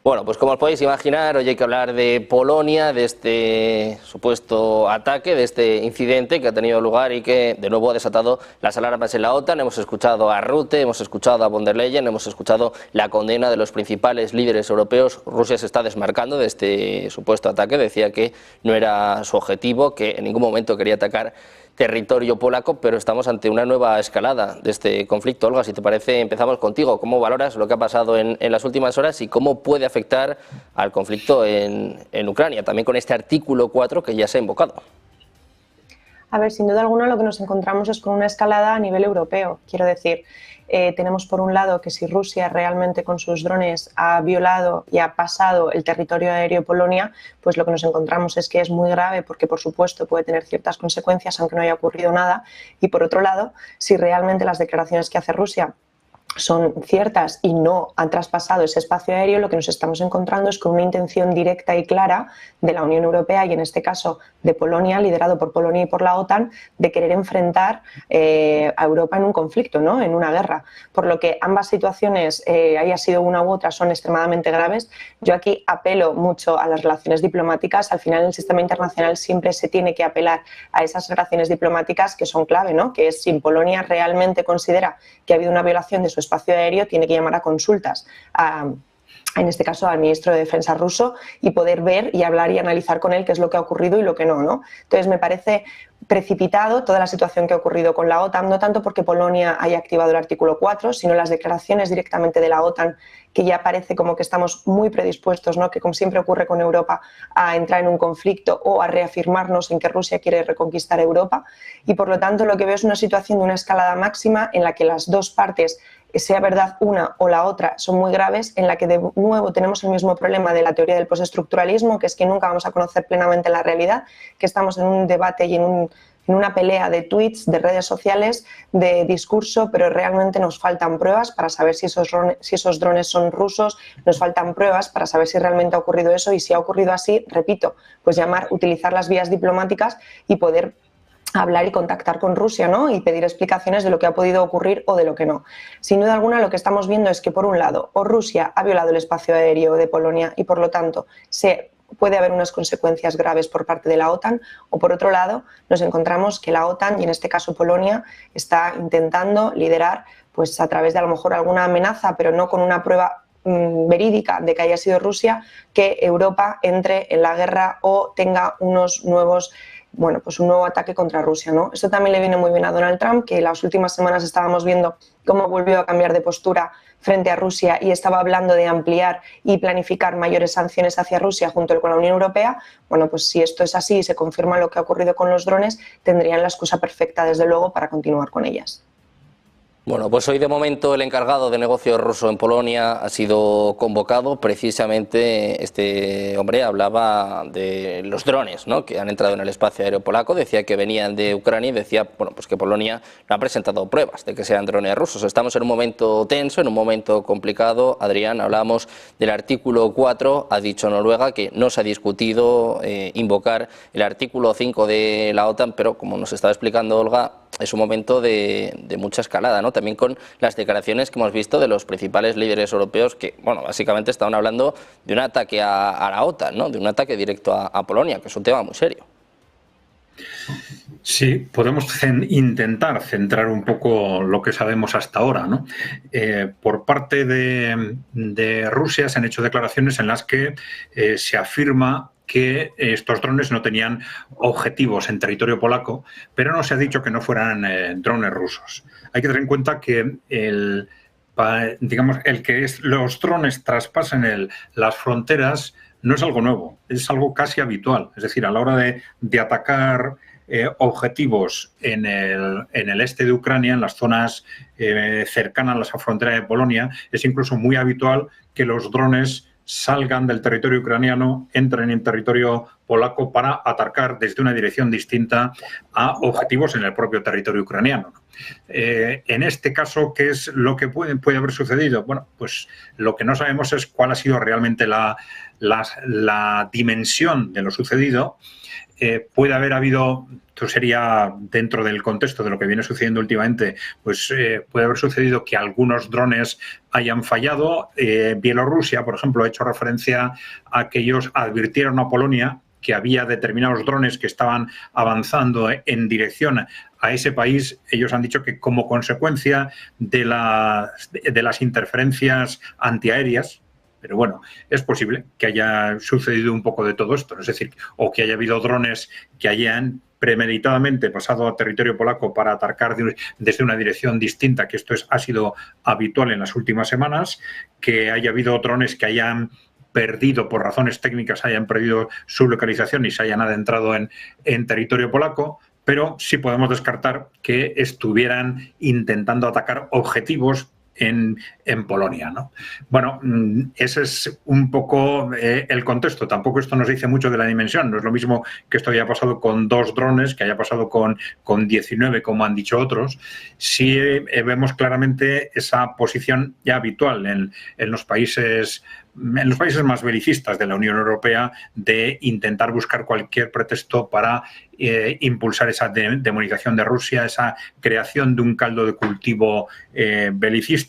Bueno, pues como os podéis imaginar, hoy hay que hablar de Polonia, de este supuesto ataque, de este incidente que ha tenido lugar y que de nuevo ha desatado las alarmas en la OTAN. Hemos escuchado a Rutte, hemos escuchado a von der Leyen, hemos escuchado la condena de los principales líderes europeos. Rusia se está desmarcando de este supuesto ataque, decía que no era su objetivo, que en ningún momento quería atacar territorio polaco, pero estamos ante una nueva escalada de este conflicto. Olga, si te parece, empezamos contigo. ¿Cómo valoras lo que ha pasado en las últimas horas y cómo puede afectar al conflicto en Ucrania, también con este artículo 4 que ya se ha invocado? A ver, sin duda alguna lo que nos encontramos es con una escalada a nivel europeo. Quiero decir, tenemos por un lado que si Rusia realmente con sus drones ha violado y ha pasado el territorio aéreo de Polonia, pues lo que nos encontramos es que es muy grave porque por supuesto puede tener ciertas consecuencias aunque no haya ocurrido nada. Y por otro lado, si realmente las declaraciones que hace Rusia son ciertas y no han traspasado ese espacio aéreo, lo que nos estamos encontrando es con una intención directa y clara de la Unión Europea y en este caso de Polonia, liderado por Polonia y por la OTAN, de querer enfrentar a Europa en un conflicto, ¿no? En una guerra. Por lo que ambas situaciones, haya sido una u otra, son extremadamente graves. Yo aquí apelo mucho a las relaciones diplomáticas. Al final en el sistema internacional siempre se tiene que apelar a esas relaciones diplomáticas que son clave, ¿no? Que es si Polonia realmente considera que ha habido una violación de su espacio aéreo, tiene que llamar a consultas en este caso al ministro de Defensa ruso y poder ver y hablar y analizar con él qué es lo que ha ocurrido y lo que no, ¿no? Entonces me parece precipitado toda la situación que ha ocurrido con la OTAN, no tanto porque Polonia haya activado el artículo 4, sino las declaraciones directamente de la OTAN, que ya parece como que estamos muy predispuestos, ¿no? Que como siempre ocurre con Europa, a entrar en un conflicto o a reafirmarnos en que Rusia quiere reconquistar Europa. Y por lo tanto lo que veo es una situación de una escalada máxima en la que las dos partes, sea verdad una o la otra, son muy graves, en la que de nuevo tenemos el mismo problema de la teoría del postestructuralismo, que es que nunca vamos a conocer plenamente la realidad, que estamos en un debate y en una pelea de tweets, de redes sociales, de discurso, pero realmente nos faltan pruebas para saber si esos drones son rusos, nos faltan pruebas para saber si realmente ha ocurrido eso y si ha ocurrido así, repito, pues utilizar las vías diplomáticas y poder hablar y contactar con Rusia, ¿no? Y pedir explicaciones de lo que ha podido ocurrir o de lo que no. Sin duda alguna lo que estamos viendo es que por un lado o Rusia ha violado el espacio aéreo de Polonia y por lo tanto puede haber unas consecuencias graves por parte de la OTAN, o por otro lado nos encontramos que la OTAN, y en este caso Polonia, está intentando liderar pues a través de a lo mejor alguna amenaza, pero no con una prueba verídica de que haya sido Rusia, que Europa entre en la guerra o tenga unos nuevos pues un nuevo ataque contra Rusia, ¿no? Esto también le viene muy bien a Donald Trump, que las últimas semanas estábamos viendo cómo volvió a cambiar de postura frente a Rusia y estaba hablando de ampliar y planificar mayores sanciones hacia Rusia junto con la Unión Europea. Bueno, pues si esto es así y se confirma lo que ha ocurrido con los drones, tendrían la excusa perfecta, desde luego, para continuar con ellas. Bueno, pues hoy de momento el encargado de negocios ruso en Polonia ha sido convocado. Precisamente este hombre hablaba de los drones, ¿no?, que han entrado en el espacio aéreo polaco. Decía que venían de Ucrania y decía, bueno, pues que Polonia no ha presentado pruebas de que sean drones rusos. Estamos en un momento tenso, en un momento complicado. Adrián, hablamos del artículo 4. Ha dicho Noruega que no se ha discutido invocar el artículo 5 de la OTAN, pero como nos estaba explicando Olga, es un momento de mucha escalada, ¿no? También con las declaraciones que hemos visto de los principales líderes europeos que, bueno, básicamente estaban hablando de un ataque a la OTAN, ¿no?, de un ataque directo a Polonia, que es un tema muy serio. Sí, podemos intentar centrar un poco lo que sabemos hasta ahora, ¿no? Por parte de Rusia se han hecho declaraciones en las que se afirma que estos drones no tenían objetivos en territorio polaco, pero no se ha dicho que no fueran drones rusos. Hay que tener en cuenta que el que los drones traspasen las fronteras no es algo nuevo, es algo casi habitual. Es decir, a la hora de atacar objetivos en el este de Ucrania, en las zonas cercanas a la frontera de Polonia, es incluso muy habitual que los drones salgan del territorio ucraniano, entren en territorio polaco para atacar desde una dirección distinta a objetivos en el propio territorio ucraniano. En este caso, ¿qué es lo que puede haber sucedido? Bueno, pues lo que no sabemos es cuál ha sido realmente la dimensión de lo sucedido. Puede haber habido esto sería dentro del contexto de lo que viene sucediendo últimamente, pues puede haber sucedido que algunos drones hayan fallado. Bielorrusia, por ejemplo, ha hecho referencia a que ellos advirtieron a Polonia que había determinados drones que estaban avanzando en dirección a ese país. Ellos han dicho que como consecuencia de las interferencias antiaéreas, pero bueno, es posible que haya sucedido un poco de todo esto, es decir, o que haya habido drones que hayan premeditadamente pasado a territorio polaco para atacar desde una dirección distinta, que esto ha sido habitual en las últimas semanas, que haya habido drones que hayan perdido, por razones técnicas, hayan perdido su localización y se hayan adentrado en territorio polaco, pero sí podemos descartar que estuvieran intentando atacar objetivos en Polonia, ¿no? Bueno, ese es un poco el contexto. Tampoco esto nos dice mucho de la dimensión. No es lo mismo que esto haya pasado con 2 drones, que haya pasado con 19, como han dicho otros. Sí vemos claramente esa posición ya habitual en los países más belicistas de la Unión Europea, de intentar buscar cualquier pretexto para impulsar esa demonización de Rusia, esa creación de un caldo de cultivo belicista,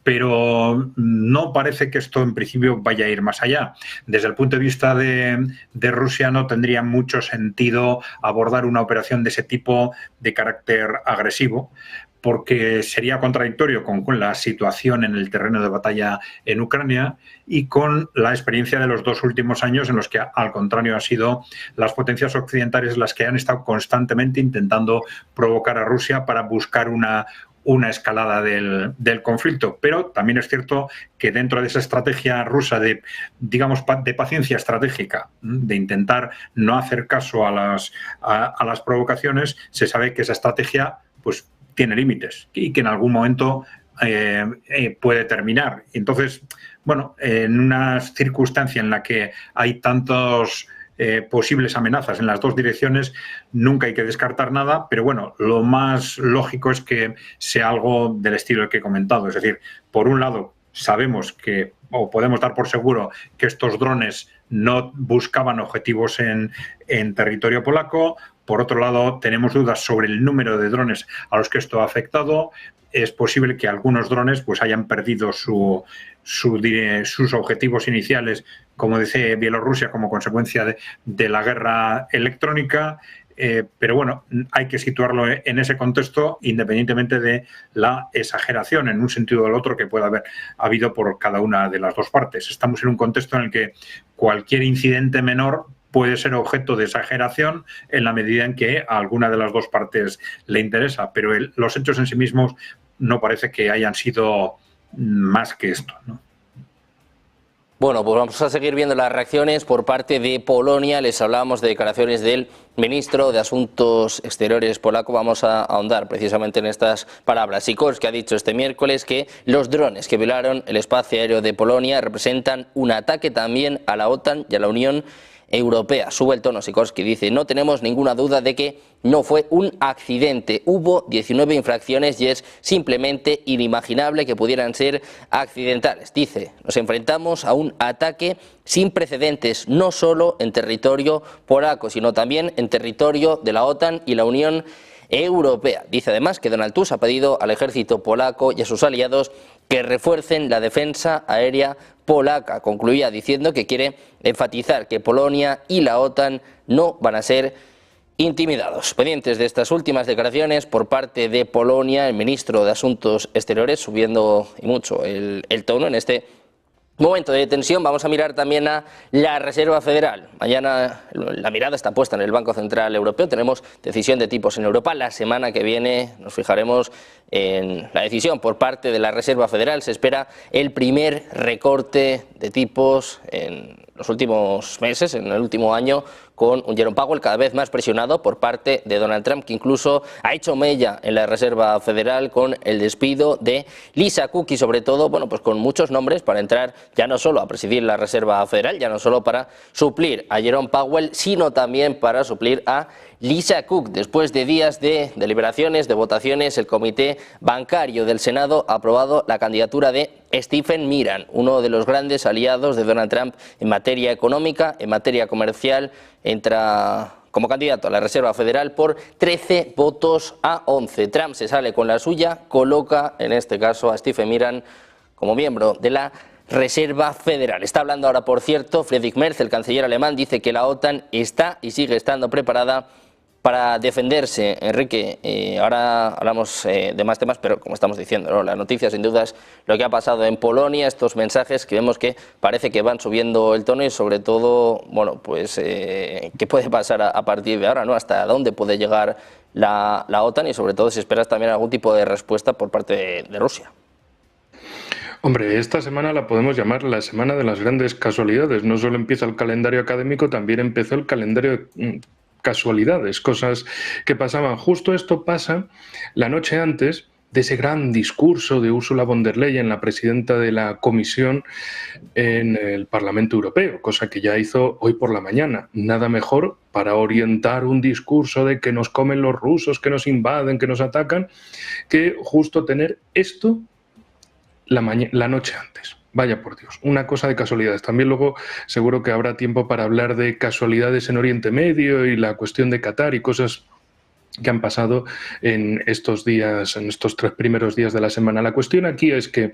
pero no parece que esto en principio vaya a ir más allá. Desde el punto de vista de Rusia no tendría mucho sentido abordar una operación de ese tipo de carácter agresivo, porque sería contradictorio con la situación en el terreno de batalla en Ucrania y con la experiencia de los 2 últimos años, en los que, al contrario, han sido las potencias occidentales las que han estado constantemente intentando provocar a Rusia para buscar una escalada del conflicto. Pero también es cierto que dentro de esa estrategia rusa de paciencia estratégica, de intentar no hacer caso a las provocaciones, se sabe que esa estrategia pues tiene límites y que en algún momento puede terminar. Entonces, bueno, en una circunstancia en la que hay tantos posibles amenazas en las 2 direcciones, nunca hay que descartar nada, pero bueno, lo más lógico es que sea algo del estilo que he comentado. Es decir, por un lado, sabemos que, o podemos dar por seguro, que estos drones no buscaban objetivos en territorio polaco. Por otro lado, tenemos dudas sobre el número de drones a los que esto ha afectado. Es posible que algunos drones pues hayan perdido sus objetivos iniciales, como dice Bielorrusia, como consecuencia de la guerra electrónica. Pero bueno, hay que situarlo en ese contexto, independientemente de la exageración en un sentido o el otro que pueda haber habido por cada una de las 2 partes. Estamos en un contexto en el que cualquier incidente menor puede ser objeto de exageración en la medida en que a alguna de las 2 partes le interesa, pero los hechos en sí mismos no parece que hayan sido más que esto, ¿no? Bueno, pues vamos a seguir viendo las reacciones por parte de Polonia. Les hablábamos de declaraciones del ministro de Asuntos Exteriores polaco. Vamos a ahondar precisamente en estas palabras. Sikorski ha dicho este miércoles que los drones que violaron el espacio aéreo de Polonia representan un ataque también a la OTAN y a la Unión Europea. Sube el tono. Sikorski dice: no tenemos ninguna duda de que no fue un accidente. Hubo 19 infracciones y es simplemente inimaginable que pudieran ser accidentales. Dice: nos enfrentamos a un ataque sin precedentes, no solo en territorio polaco, sino también en territorio de la OTAN y la Unión Europea. Dice además que Donald Tusk ha pedido al ejército polaco y a sus aliados que refuercen la defensa aérea polaca. Concluía diciendo que quiere enfatizar que Polonia y la OTAN no van a ser intimidados. Pendientes de estas últimas declaraciones por parte de Polonia, el ministro de Asuntos Exteriores subiendo y mucho el tono en este momento de tensión. Vamos a mirar también a la Reserva Federal. Mañana la mirada está puesta en el Banco Central Europeo. Tenemos decisión de tipos en Europa. La semana que viene nos fijaremos en la decisión por parte de la Reserva Federal. Se espera el primer recorte de tipos en los últimos meses, en el último año, con un Jerome Powell cada vez más presionado por parte de Donald Trump, que incluso ha hecho mella en la Reserva Federal con el despido de Lisa Cook y sobre todo, bueno, pues con muchos nombres para entrar ya no solo a presidir la Reserva Federal, ya no solo para suplir a Jerome Powell, sino también para suplir a Lisa Cook. Después de días de deliberaciones, de votaciones, el Comité Bancario del Senado ha aprobado la candidatura de Stephen Miran, uno de los grandes aliados de Donald Trump en materia económica, en materia comercial. Entra como candidato a la Reserva Federal por 13 votos a 11. Trump se sale con la suya, coloca en este caso a Stephen Miran como miembro de la Reserva Federal. Está hablando ahora, por cierto, Friedrich Merz, el canciller alemán, dice que la OTAN está y sigue estando preparada para defenderse. Enrique, ahora hablamos de más temas, pero como estamos diciendo, ¿no? La noticia sin duda es lo que ha pasado en Polonia, estos mensajes que vemos que parece que van subiendo el tono y sobre todo, bueno, pues qué puede pasar a partir de ahora, ¿no? Hasta dónde puede llegar la OTAN y sobre todo si esperas también algún tipo de respuesta por parte de Rusia. Hombre, esta semana la podemos llamar la semana de las grandes casualidades. No solo empieza el calendario académico, también empezó el calendario de casualidades, cosas que pasaban. Justo esto pasa la noche antes de ese gran discurso de Ursula von der Leyen, la presidenta de la Comisión en el Parlamento Europeo, cosa que ya hizo hoy por la mañana. Nada mejor para orientar un discurso de que nos comen los rusos, que nos invaden, que nos atacan, que justo tener esto la noche antes. Vaya por Dios, una cosa de casualidades. También luego seguro que habrá tiempo para hablar de casualidades en Oriente Medio y la cuestión de Qatar y cosas que han pasado en estos días, en estos 3 primeros días de la semana. La cuestión aquí es que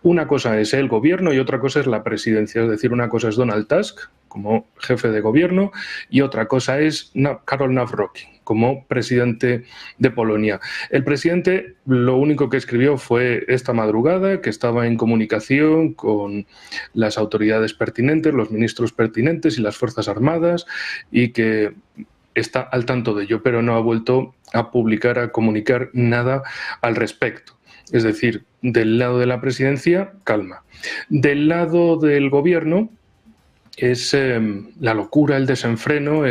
una cosa es el gobierno y otra cosa es la presidencia. Es decir, una cosa es Donald Tusk como jefe de gobierno y otra cosa es Karol Nawrocki como presidente de Polonia. El presidente lo único que escribió fue esta madrugada que estaba en comunicación con las autoridades pertinentes, los ministros pertinentes y las Fuerzas Armadas y que está al tanto de ello, pero no ha vuelto a publicar, a comunicar nada al respecto. Es decir, del lado de la presidencia, calma. Del lado del gobierno es la locura, el desenfreno,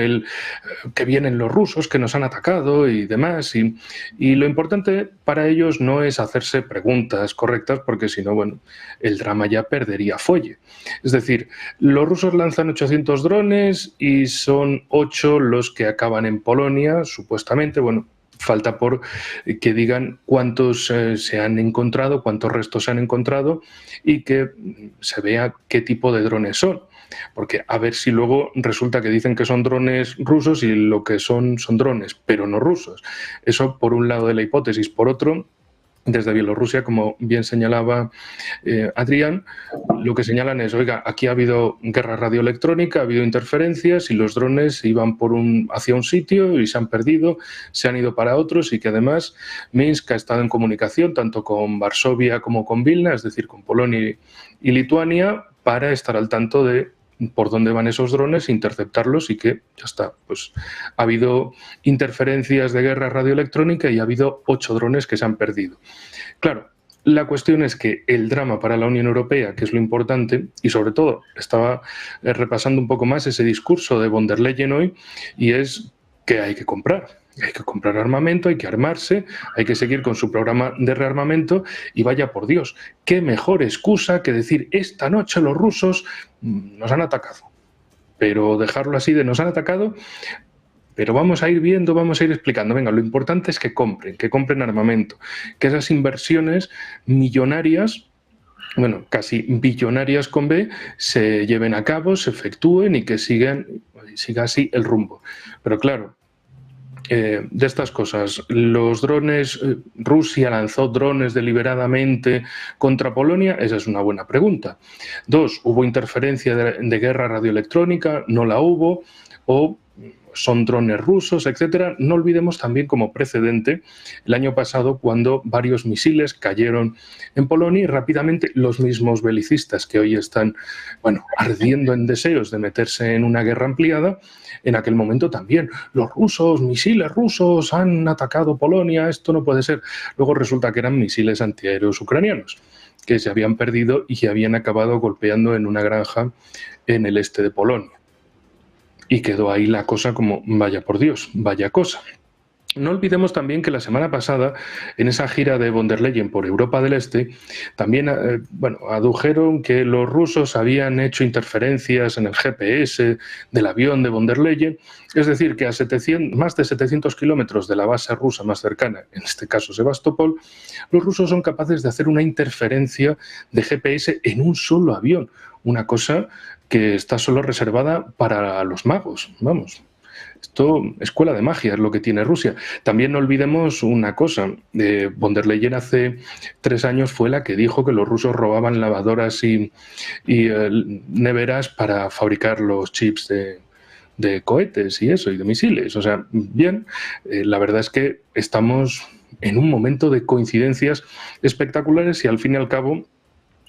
que vienen los rusos, que nos han atacado y demás. Y lo importante para ellos no es hacerse preguntas correctas, porque si no, bueno, el drama ya perdería fuelle. Es decir, los rusos lanzan 800 drones y son 8 los que acaban en Polonia, supuestamente. Bueno, falta por que digan cuántos se han encontrado, cuántos restos se han encontrado y que se vea qué tipo de drones son. Porque a ver si luego resulta que dicen que son drones rusos y lo que son drones, pero no rusos. Eso por un lado de la hipótesis. Por otro, desde Bielorrusia, como bien señalaba Adrián, lo que señalan es, oiga, aquí ha habido guerra radioelectrónica, ha habido interferencias y los drones iban hacia un sitio y se han perdido, se han ido para otros y que además Minsk ha estado en comunicación tanto con Varsovia como con Vilna, es decir, con Polonia y Lituania, para estar al tanto de por dónde van esos drones, interceptarlos y que ya está. Pues ha habido interferencias de guerra radioelectrónica y ha habido 8 drones que se han perdido. Claro, la cuestión es que el drama para la Unión Europea, que es lo importante, y sobre todo estaba repasando un poco más ese discurso de von der Leyen hoy, y es que hay que comprar. Hay que comprar armamento, hay que armarse, hay que seguir con su programa de rearmamento y vaya por Dios, qué mejor excusa que decir esta noche los rusos nos han atacado. Pero dejarlo así de nos han atacado, pero vamos a ir viendo, vamos a ir explicando. Venga, lo importante es que compren armamento, que esas inversiones millonarias, bueno, casi billonarias con B, se lleven a cabo, se efectúen y que siga así el rumbo. Pero claro, de estas cosas, los drones, Rusia lanzó drones deliberadamente contra Polonia, esa es una buena pregunta. 2, ¿hubo interferencia de guerra radioelectrónica? ¿No la hubo? ¿O son drones rusos, etcétera? No olvidemos también como precedente el año pasado cuando varios misiles cayeron en Polonia y rápidamente los mismos belicistas que hoy están, bueno, ardiendo en deseos de meterse en una guerra ampliada, en aquel momento también los rusos, misiles rusos han atacado Polonia, esto no puede ser. Luego resulta que eran misiles antiaéreos ucranianos que se habían perdido y que habían acabado golpeando en una granja en el este de Polonia. Y quedó ahí la cosa como, vaya por Dios, vaya cosa. No olvidemos también que la semana pasada, en esa gira de von der Leyen por Europa del Este, también adujeron que los rusos habían hecho interferencias en el GPS del avión de von der Leyen, es decir, que a más de 700 kilómetros de la base rusa más cercana, en este caso Sebastopol, los rusos son capaces de hacer una interferencia de GPS en un solo avión, una cosa que está solo reservada para los magos, vamos. Esto, escuela de magia, es lo que tiene Rusia. También no olvidemos una cosa. Von der Leyen hace 3 años fue la que dijo que los rusos robaban lavadoras y neveras para fabricar los chips de cohetes y eso, y de misiles. O sea, bien, la verdad es que estamos en un momento de coincidencias espectaculares y al fin y al cabo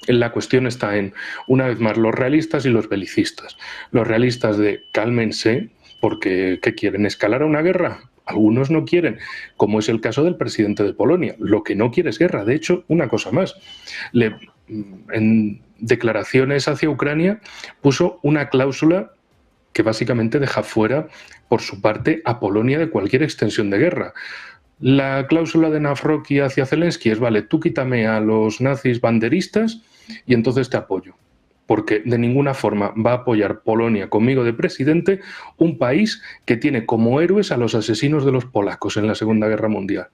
la cuestión está en, una vez más, los realistas y los belicistas. Los realistas de cálmense, porque ¿qué quieren? ¿Escalar a una guerra? Algunos no quieren, como es el caso del presidente de Polonia. Lo que no quiere es guerra. De hecho, una cosa más. En declaraciones hacia Ucrania puso una cláusula que básicamente deja fuera, por su parte, a Polonia de cualquier extensión de guerra. La cláusula de Nawrocki hacia Zelensky es, vale, tú quítame a los nazis banderistas y entonces te apoyo. Porque de ninguna forma va a apoyar Polonia conmigo de presidente un país que tiene como héroes a los asesinos de los polacos en la Segunda Guerra Mundial.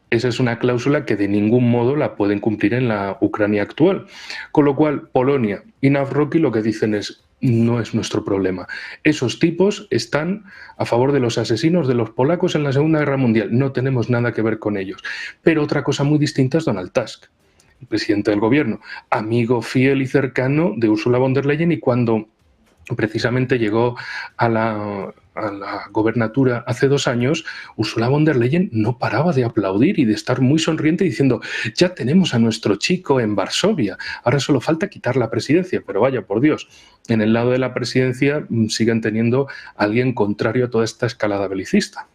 Esa es una cláusula que de ningún modo la pueden cumplir en la Ucrania actual. Con lo cual, Polonia y Nawrocki lo que dicen es, no es nuestro problema. Esos tipos están a favor de los asesinos de los polacos en la Segunda Guerra Mundial. No tenemos nada que ver con ellos. Pero otra cosa muy distinta es Donald Tusk, el presidente del gobierno, amigo fiel y cercano de Ursula von der Leyen, y cuando precisamente llegó a la gobernatura hace 2 años, Ursula von der Leyen no paraba de aplaudir y de estar muy sonriente diciendo, ya tenemos a nuestro chico en Varsovia, ahora solo falta quitar la presidencia. Pero vaya, por Dios, en el lado de la presidencia siguen teniendo a alguien contrario a toda esta escalada belicista.